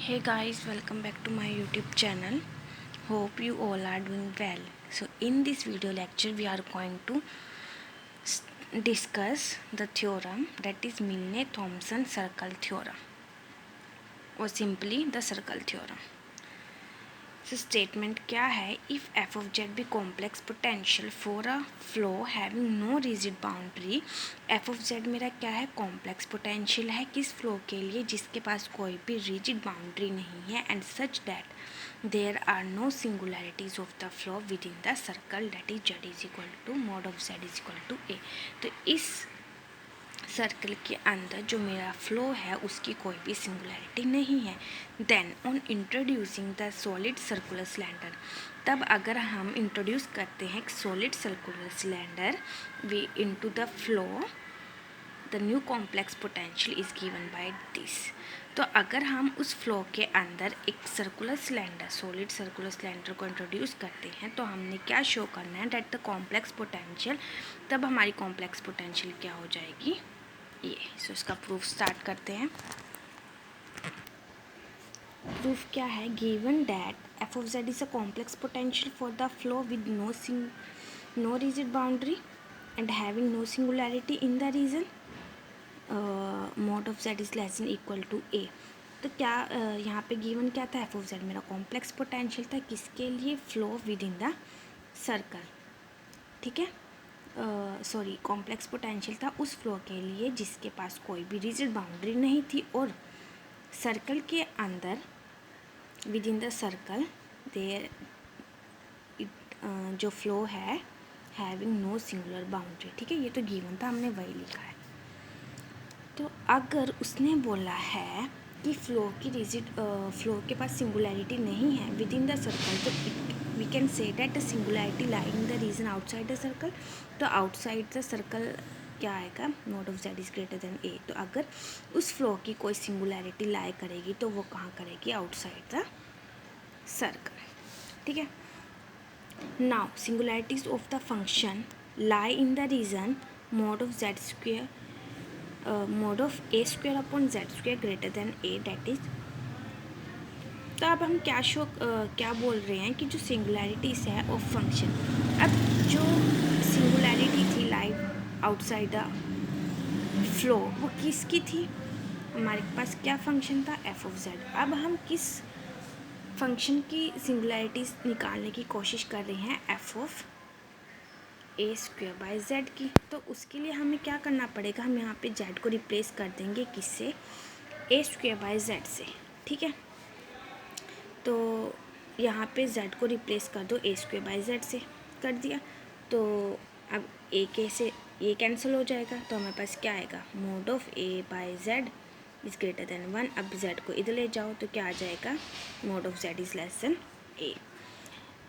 Hey guys, welcome back to my YouTube channel. Hope you all are doing well. So in this video lecture we are going to discuss the theorem, that is Milne-Thomson circle theorem, or simply the circle theorem. So statement क्या है, if f of z be complex potential for a flow having no rigid boundary, f of Z मेरा क्या है, complex potential है किस flow के लिए जिसके पास कोई भी रिजिड बाउंड्री नहीं है, and such that there are no singularities of the flow within the circle, that is z is equal to mod of Z is equal to a. तो इस सर्कल के अंदर जो मेरा फ्लो है उसकी कोई भी सिंगुलैरिटी नहीं है। Then on introducing the solid circular cylinder, तब अगर हम इंट्रोड्यूस करते हैं solid circular cylinder we into the flow, the new complex potential is given by this. तो अगर हम उस फ्लो के अंदर एक circular cylinder, solid circular cylinder को इंट्रोड्यूस करते हैं तो हमने क्या शो करना है, डेट द कॉम्प्लेक्स पोटेंशियल, तब हमारी कॉम्प्लेक्स पोटेंशियल क्या हो जाएगी, ये। सो इसका प्रूफ स्टार्ट करते हैं। प्रूफ क्या है, given that F of Z is a complex potential for the flow with no rigid boundary and having no singularity in the region, mod of Z is less than equal to a. तो क्या यहाँ पे given क्या था, F of Z मेरा complex potential था किसके लिए, flow within the circle, ठीक है। सॉरी, कॉम्प्लेक्स पोटेंशियल था उस फ्लो के लिए जिसके पास कोई भी रिजिड बाउंड्री नहीं थी, और सर्कल के अंदर within the circle there जो फ्लो है हैविंग नो सिंगुलर बाउंड्री, ठीक है। ये तो गिवन था, हमने वही लिखा है। तो अगर उसने बोला है कि फ्लो के पास सिंगुलैरिटी नहीं है विद इन द सर्कल, तो we can say that the singularity lie in the region outside the circle. तो आउटसाइड द सर्कल क्या आएगा, mod of Z is greater than a. तो अगर उस फ्लो की कोई सिंगुलैरिटी लाई करेगी तो वो कहाँ करेगी, आउटसाइड द सर्कल, ठीक है। Now singularities of the function lie in the region mod of Z square, mod of a square upon Z square greater than a, that is. तो अब हम क्या बोल रहे हैं कि जो सिंगुलैरिटीज़ है ऑफ फंक्शन, अब जो सिंगुलैरिटी थी लाइक आउटसाइड द फ्लो वो किसकी थी, हमारे पास क्या फंक्शन था, एफ ऑफ जेड। अब हम किस फंक्शन की सिंगुलैरिटीज़ निकालने की कोशिश कर रहे हैं, F of a square by z की। तो उसके लिए हमें क्या करना पड़ेगा, हम यहाँ पे जेड को रिप्लेस कर देंगे किससे, ए स्क्वेयर बाई जेड से, ठीक है। तो यहाँ पे z को रिप्लेस कर दो ए स्क्वेयर बाई जेड से, कर दिया। तो अब ए के से ये कैंसिल हो जाएगा, तो हमारे पास क्या आएगा, mod of A by Z is greater than 1। अब z को इधर ले जाओ तो क्या आ जाएगा, mod of z is less than a.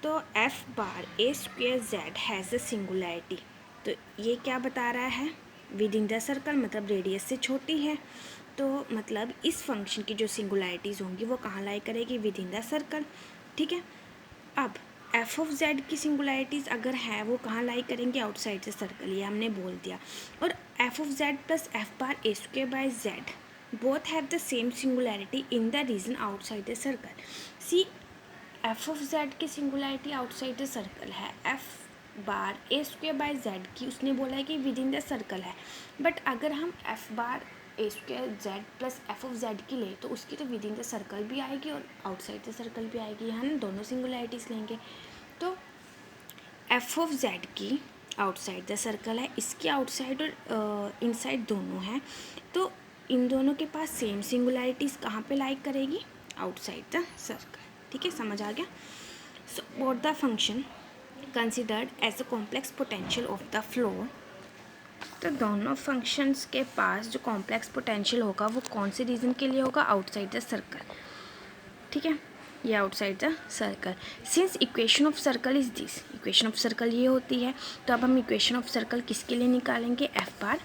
तो F bar a square Z has a singularity, तो ये क्या बता रहा है, विद इन द सर्कल, मतलब रेडियस से छोटी है। तो मतलब इस फंक्शन की जो सिंगुलैरिटीज़ होंगी वो कहाँ लाई करेगी, विद इन द सर्कल, ठीक है। अब एफ ऑफ जेड की सिंगुलैरिटीज़ अगर है वो कहाँ लाई करेंगे, आउटसाइड द सर्कल, ये हमने बोल दिया। और f of z plus f bar a square by z both have the same singularity in the region outside the circle. See, f of z की सिंगुलैरिटी आउटसाइड द सर्कल है, f bar a square by z की उसने बोला है कि within the circle है, but अगर हम f bar a square z plus f of z की ले तो उसकी तो विद इन द सर्कल भी आएगी और आउटसाइड द सर्कल भी आएगी, है ना, दोनों सिंगुलैरिटीज़ लेंगे। तो एफ ऑफ जेड की आउटसाइड द सर्कल है, इसकी आउटसाइड और इनसाइड दोनों है, तो इन दोनों के पास सेम सिंगुलैरिटीज़ कहाँ पे लाइक करेगी, आउटसाइड द सर्कल, ठीक है, समझ आ गया। So both the function considered as the complex potential of the flow, तो दोनों फंक्शंस के पास जो कॉम्प्लेक्स पोटेंशियल होगा वो कौन से रीजन के लिए होगा, आउटसाइड द सर्कल, ठीक है, ये outside the circle. Since equation of circle is this, equation of circle ये होती है, तो अब हम इक्वेशन ऑफ सर्कल किसके लिए निकालेंगे, f bar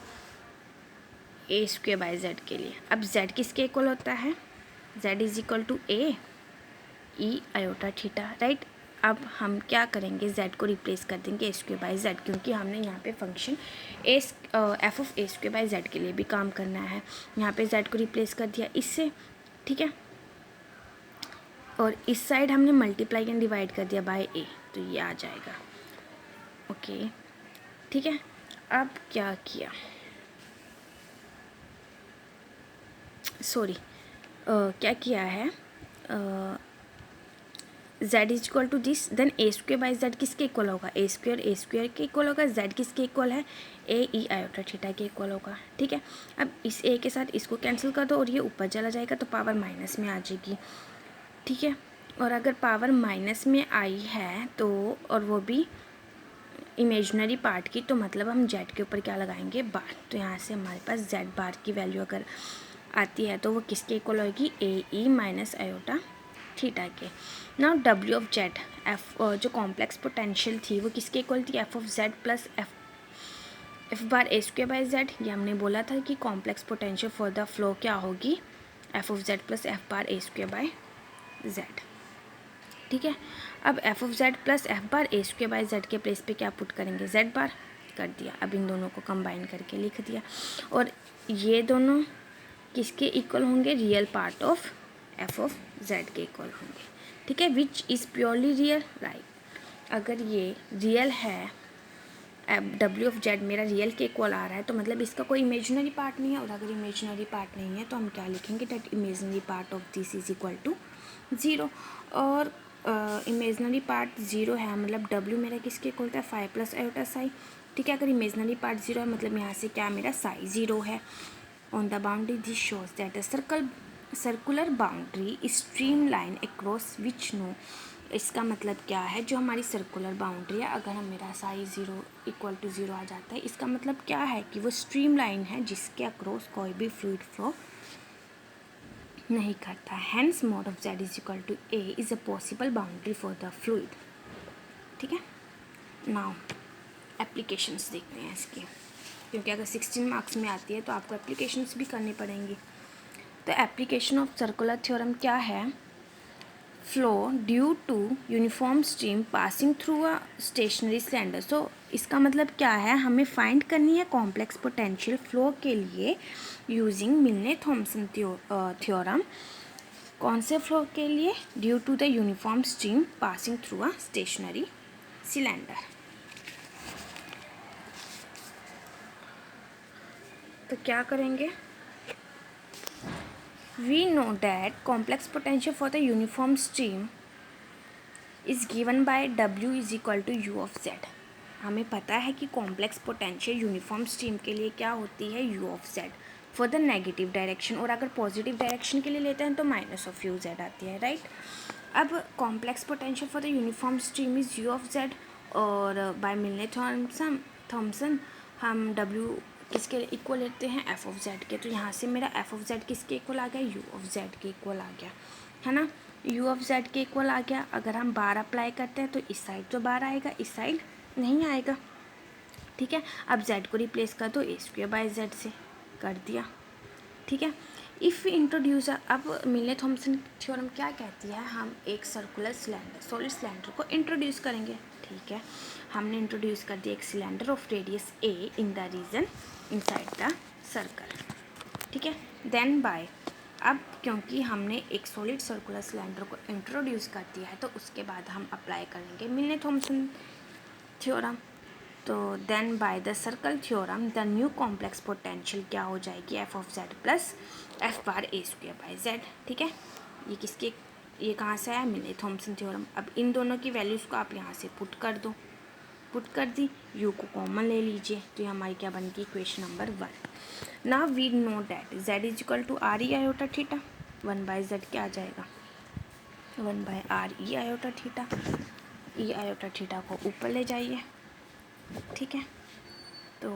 a square by z के लिए। अब जेड किसके इक्वल होता है, z is equal to a e iota theta, right. अब हम क्या करेंगे, z को रिप्लेस कर देंगे ए स्क्वेयर बाई जेड, क्योंकि हमने यहाँ पे function F of a square by z के लिए भी काम करना है। यहाँ पे z को रिप्लेस कर दिया इससे, ठीक है। और इस साइड हमने मल्टीप्लाई एंड डिवाइड कर दिया बाय ए, तो ये आ जाएगा। ओके ठीक है। अब क्या किया, सॉरी क्या किया है, z is equal to this, then a square by z किसके इक्वल होगा, ए स्क्वेयर के इक्वल होगा, z किसके इक्वल है, ए ई आयोटा थीटा के इक्वल होगा। ठीक है, अब इस a के साथ इसको कैंसिल कर दो और ये ऊपर चला जाएगा तो पावर माइनस में आ जाएगी। ठीक है, और अगर पावर माइनस में आई है तो, और वो भी इमेजनरी पार्ट की, तो मतलब हम z के ऊपर क्या लगाएंगे, बार। तो यहाँ से हमारे पास z बार की वैल्यू अगर आती है तो वो किसके इक्वल होगी, ए ई माइनस आयोटा थीटा के। Now W of Z, F जो कॉम्प्लेक्स पोटेंशियल थी वो किसके इक्वल थी, F of z plus f bar a square by Z. ये हमने बोला था कि complex potential for the flow क्या होगी, F of z plus f bar a square by z. ठीक है, अब F of z plus f bar a square by z के प्लेस पे क्या पुट करेंगे, जेड बार कर दिया। अब इन दोनों को कंबाइन करके लिख दिया, और ये दोनों किसके इक्वल होंगे, real part of F of Z के इक्वल होंगे। ठीक है, which is purely real, right. अगर ये रियल है, डब्ल्यू ऑफ जेड मेरा रियल के इक्वल आ रहा है, तो मतलब इसका कोई इमेजिनरी पार्ट नहीं है, और अगर इमेजिनरी पार्ट नहीं है तो हम क्या लिखेंगे, that imaginary part of this is equal to 0। और इमेजिनरी पार्ट 0 है, मतलब डब्ल्यू मेरा किसके इक्वल था, 5 प्लस आयोटा साई। ठीक है, अगर इमेजिनरी पार्ट 0 है मतलब यहाँ से क्या मेरा साई 0 है। On the boundary this shows that a circular boundary stream line across which no. इसका मतलब क्या है, जो हमारी सर्कुलर बाउंड्री है, अगर हम मेरा साई 0 इक्वल टू 0 आ जाता है, इसका मतलब क्या है कि वो स्ट्रीम लाइन है जिसके अक्रॉस कोई भी फ्लूइड फ्लो नहीं करता। Hence mod of Z is equal to a is a possible boundary for the fluid. ठीक है, नाउ एप्लीकेशंस देखते हैं इसकी, क्योंकि अगर 16 मार्क्स में आती है तो आपको एप्लीकेशंस भी करनी पड़ेंगी। तो एप्लीकेशन ऑफ सर्कुलर थ्योरम क्या है, flow due to uniform stream passing through a stationary cylinder. So इसका मतलब क्या है, हमें फाइंड करनी है कॉम्प्लेक्स पोटेंशियल फ्लो के लिए यूजिंग मिलने थॉमसन थ्योरम। कौन से फ्लो के लिए, due to the uniform stream passing through a stationary cylinder. तो क्या करेंगे, we know that complex potential for the uniform stream is given by W is equal to U of Z। हमें पता है कि कॉम्प्लेक्स पोटेंशियल यूनिफॉर्म स्ट्रीम के लिए क्या होती है, U of Z for the negative direction, और अगर पॉजिटिव डायरेक्शन के लिए लेते हैं तो माइनस ऑफ U Z आती है, राइट। अब complex potential for the uniform stream is U of Z, और बाय मिलने थॉमसन हम W किसके इक्वल लेते हैं, एफ ऑफ जेड के। तो यहाँ से मेरा एफ ऑफ जेड किसके इक्वल आ गया, यू ऑफ जेड के इक्वल आ गया, है ना। यू ऑफ जेड के इक्वल आ गया। अगर हम बार अप्लाई करते हैं तो इस साइड तो बार आएगा, इस साइड नहीं आएगा। ठीक है, अब जेड को रिप्लेस कर दो ए स्क्वेयर बाई जेड से, कर दिया। ठीक है, इफ़ इंट्रोड्यूस, अब मिलने थॉमसन थ्योरम क्या कहती है, हम एक सर्कुलर सिलेंडर, सॉलिड सिलेंडर को इंट्रोड्यूस करेंगे। ठीक है, हमने इंट्रोड्यूस कर दिया एक cylinder of radius a in the region inside the circle. ठीक है, देन बाय, अब क्योंकि हमने एक सॉलिड सर्कुलर सिलेंडर को इंट्रोड्यूस कर दिया है तो उसके बाद हम अप्लाई करेंगे मिलने थॉमसन थ्योरम। तो then by the circle theorem the new complex potential क्या हो जाएगी, f of z plus f bar a square by z. ठीक है, ये किसके, ये कहाँ से आया, मिलने थॉमसन थ्योरम। अब इन दोनों की वैल्यूज़ को आप यहाँ से पुट कर दो, पुट कर दी, यू को कॉमन ले लीजिए, तो ये हमारी क्या बन गई, equation number 1। Now we know that z is equal to r e iota theta, 1 by z क्या आ जाएगा, 1 by r e iota theta. E iota theta को ऊपर ले जाइए। ठीक है, तो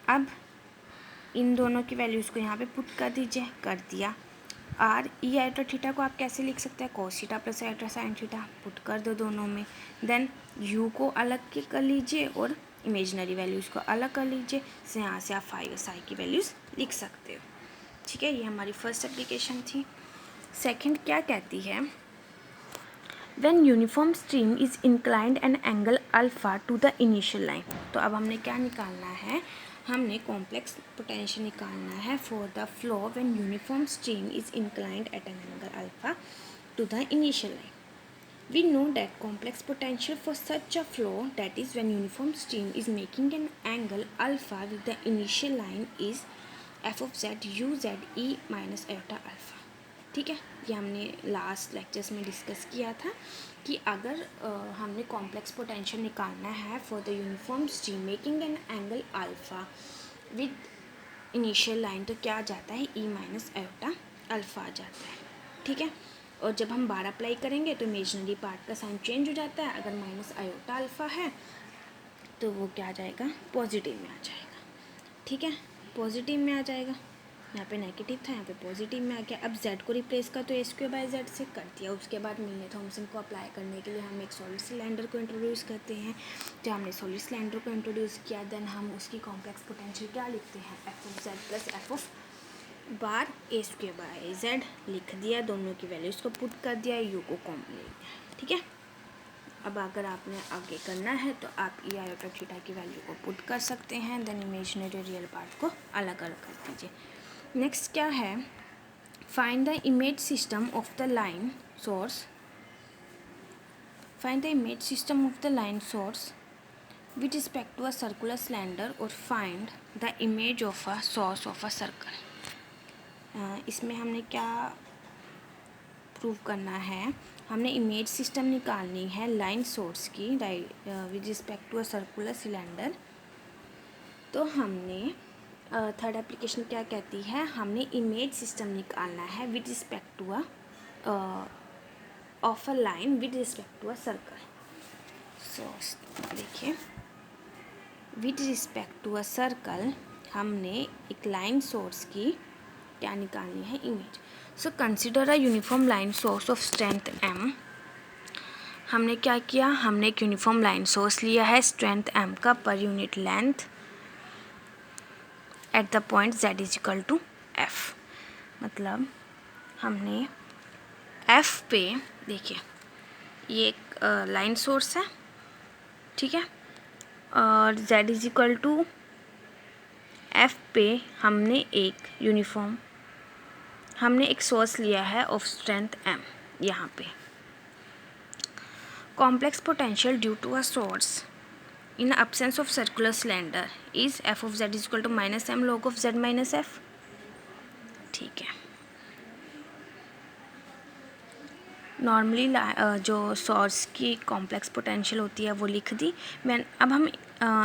अब इन दोनों की वैल्यूज़ को यहाँ पे पुट कर दीजिए, कर दिया। आर ई आयोटा थीटा को आप कैसे लिख सकते हैं, cos theta plus iota sine theta, put कर दो दोनों में। देन यू को अलग के कर लीजिए और इमेजिनरी वैल्यूज़ को अलग कर लीजिए, से यहाँ से आप फाई और साई की वैल्यूज़ लिख सकते हो। ठीक है, ये हमारी फर्स्ट एप्लीकेशन थी। सेकंड क्या कहती है, when uniform stream is inclined an angle alpha two the initial line. तो अब हमने क्या निकालना है, हमने कॉम्प्लेक्स पोटेंशियल निकालना है for the flow when uniform stream is inclined at an angle alpha two the initial line. We know that complex potential for such a flow, that is when uniform stream is making an angle alpha with the initial line, is f of z u z e minus iota alpha. ठीक है, ये हमने last lectures में discuss किया था कि अगर हमने कॉम्प्लेक्स पोटेंशियल निकालना है for the uniform stream making an angle alpha with initial line, तो क्या आ जाता है, ई माइनस आयोटा अल्फा आ जाता है. ठीक है, और जब हम बार अप्लाई करेंगे तो इमेजनरी पार्ट का साइन चेंज हो जाता है. अगर माइनस आयोटा अल्फा है तो वो क्या आ जाएगा, पॉजिटिव में आ जाएगा. ठीक है, पॉजिटिव में आ जाएगा. यहाँ पे नेगेटिव था, यहाँ पे पॉजिटिव में आ गया. अब z को रिप्लेस कर तो a² z से कर दिया. उसके बाद मिलने थॉमसन को अप्लाई करने के लिए हम एक सॉलिड सिलेंडर को इंट्रोड्यूस करते हैं. जब हमने सॉलिड सिलेंडर को इंट्रोड्यूस किया देन हम उसकी कॉम्प्लेक्स पोटेंशियल क्या लिखते हैं, f of z plus f of bar a² z लिख दिया. दोनों की वैल्यूज़ को पुट कर दिया, u को कॉमन ले लिया. ठीक है, अब अगर आपने आगे करना है तो आप ई आयोटा थीटा की वैल्यू को पुट कर सकते हैं. देन इमेजिनरी रियल पार्ट को अलग अलग कर दीजिए. नेक्स्ट क्या है, find the image system of the line source. Find the image system of the line source with respect to a circular cylinder और find the image of a source of a circle. इसमें हमने क्या prove करना है, हमने image system निकालनी है line source की with respect to a circular cylinder. तो हमने थर्ड एप्लीकेशन क्या कहती है, हमने इमेज सिस्टम निकालना है with respect to of a line with respect to a circle. So देखिए, with respect to a circle हमने एक लाइन सोर्स की क्या निकालनी है, image. So consider a uniform line source of strength m. हमने क्या किया, हमने एक यूनिफॉर्म लाइन सोर्स लिया है स्ट्रेंथ m का per unit length at the point z is equal to f. मतलब हमने f पे, देखिए ये एक लाइन सोर्स है, ठीक है, और z is equal to f पे हमने एक सोर्स लिया है ऑफ स्ट्रेंथ m. यहाँ पे complex potential due to a source in absence of circular cylinder is f of z is equal to minus m log of z minus f. ठीक है, normally जो सोर्स की complex potential होती है वो लिख दी. अब हम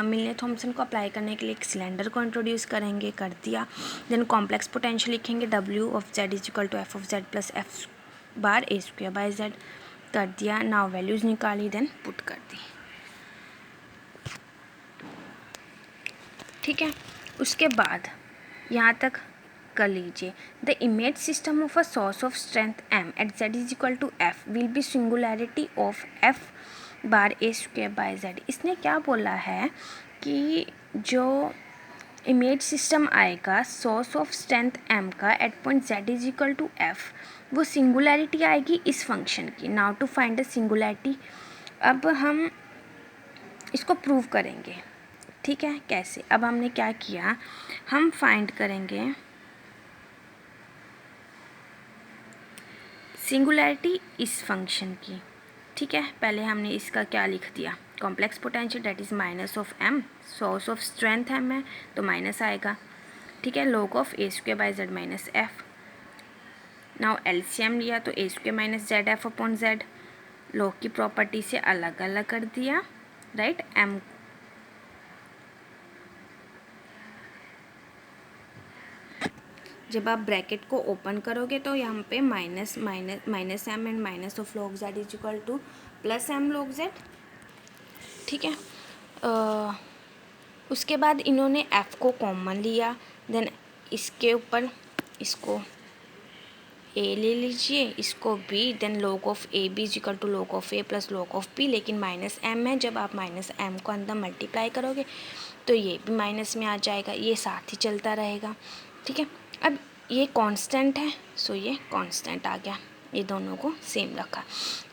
मिलने थॉमसन को अप्लाई करने के लिए एक सिलेंडर को इंट्रोड्यूस करेंगे, कर दिया. देन कॉम्प्लेक्स पोटेंशियल लिखेंगे w of z is equal to f of z plus f bar a² z कर दिया. नाउ वैल्यूज़ निकाली, देन पुट कर दी. ठीक है, उसके बाद यहाँ तक कर लीजिए. The image system of a source of strength m at z is equal to f will be singularity of f bar a² z. इसने क्या बोला है कि जो इमेज सिस्टम आएगा सोर्स ऑफ स्ट्रेंथ m का at point z is equal to f, वो singularity आएगी इस फंक्शन की. Now to find the singularity, अब हम इसको प्रूव करेंगे. ठीक है, कैसे, अब हमने क्या किया, हम फाइंड करेंगे सिंगुलैरिटी इस फंक्शन की. ठीक है, पहले हमने इसका क्या लिख दिया, complex potential that is minus of m, source of strength m है तो माइनस आएगा. ठीक है, log of a² z minus f. Now LCM लिया तो a² minus Z F upon Z, log की प्रॉपर्टी से अलग अलग कर दिया, राइट. m जब आप ब्रैकेट को ओपन करोगे तो यहाँ पे minus m and minus of log z is equal two plus m log z. ठीक है, उसके बाद इन्होंने f को कॉमन लिया. देन इसके ऊपर इसको a ले लीजिए, इसको b. Then log of a b is equal to log of a plus log of b, लेकिन माइनस m है. जब आप माइनस m को अंदर मल्टीप्लाई करोगे तो ये भी माइनस में आ जाएगा, ये साथ ही चलता रहेगा. ठीक है, अब ये कांस्टेंट है, सो ये कांस्टेंट आ गया, ये दोनों को सेम रखा.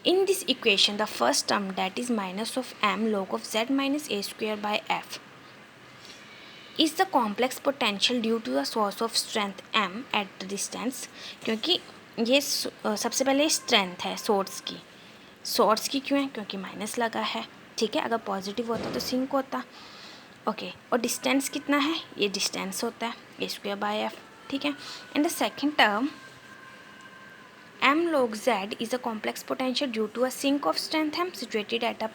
In this equation the first term that is minus of m log of z minus a² by f is the complex potential due to the source of strength m at the distance, क्योंकि ये सबसे पहले strength है source की क्यों है, क्योंकि minus लगा है, ठीक है। अगर पॉजिटिव होता तो सिंक होता, ओके। और डिस्टेंस कितना है, ये डिस्टेंस होता है a²/f, ठीक है। And the second term m log z is a complex potential due to a sink of strength m situated at a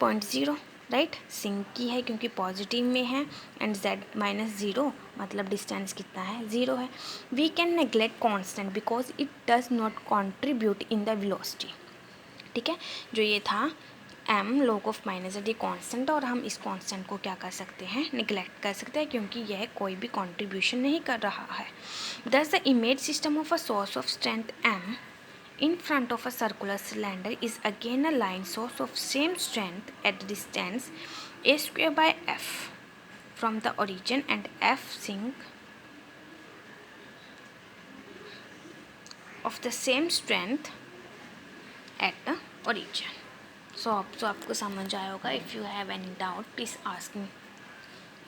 point 0, right. Sink की है क्योंकि पॉजिटिव में है, एंड z -0 मतलब डिस्टेंस कितना है, 0 है। We can neglect constant because it does not contribute in the velocity, ठीक है। जो ये था m log ऑफ -z, ये कांस्टेंट, और हम इस कांस्टेंट को क्या कर सकते हैं, निगलेक्ट कर सकते हैं, क्योंकि यह कोई भी कंट्रीब्यूशन नहीं कर रहा है। Thus the image system of a source of strength m in front of a circular cylinder is again a line source of same strength at the distance a²/f from the origin and f sink of the same strength at the origin. So आपको समझ आया होगा. If you have any doubt, please ask me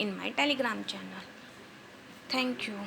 in my Telegram channel. Thank you.